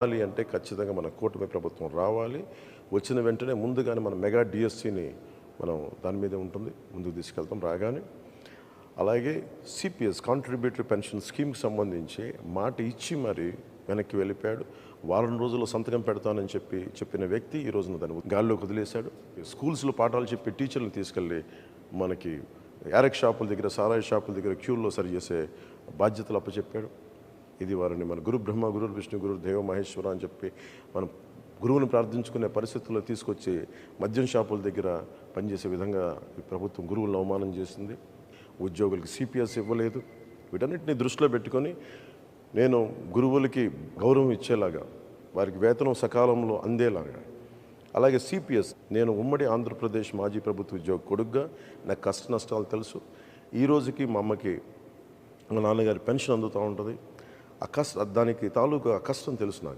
రావాలి అంటే ఖచ్చితంగా మన కూటమి ప్రభుత్వం రావాలి. వచ్చిన వెంటనే ముందుగానే మన మెగా డిఎస్సిని మనం దాని మీదే ఉంటుంది, ముందుకు తీసుకెళ్తాం రాగానే. అలాగే సిపిఎస్ కాంట్రిబ్యూటరీ పెన్షన్ స్కీమ్కి సంబంధించి మాట ఇచ్చి మరి వెనక్కి వెళ్ళిపోయాడు. వారం రోజుల్లో సంతకం పెడతానని చెప్పిన వ్యక్తి ఈ రోజున దాన్ని గాల్లోకి వదిలేశాడు. స్కూల్స్లో పాఠాలు చెప్పి టీచర్లను తీసుకెళ్ళి మనకి యారెక్ షాపుల దగ్గర, సారాయి షాపుల దగ్గర క్యూల్లో సరి చేసే బాధ్యతలు అప్పచెప్పాడు. ఇది వారిని మన గురు బ్రహ్మ, గురు విష్ణు, గురు దేవ మహేశ్వర అని చెప్పి మనం గురువుని ప్రార్థించుకునే పరిస్థితుల్లో తీసుకొచ్చి మద్యం షాపుల దగ్గర పనిచేసే విధంగా ఈ ప్రభుత్వం గురువులను అవమానం చేసింది. ఉద్యోగులకి సిపిఎస్ ఇవ్వలేదు. వీటన్నిటిని దృష్టిలో పెట్టుకొని నేను గురువులకి గౌరవం ఇచ్చేలాగా, వారికి వేతనం సకాలంలో అందేలాగా, అలాగే సిపిఎస్ నేను ఉమ్మడి ఆంధ్రప్రదేశ్ మాజీ ప్రభుత్వ ఉద్యోగ కొడుకుగా నాకు కష్ట నష్టాలు తెలుసు. ఈ రోజుకి మా అమ్మకి మా నాన్నగారి పెన్షన్ అందుతూ ఉంటుంది. దానికి తాలూకా కష్టం తెలుసు నాకు.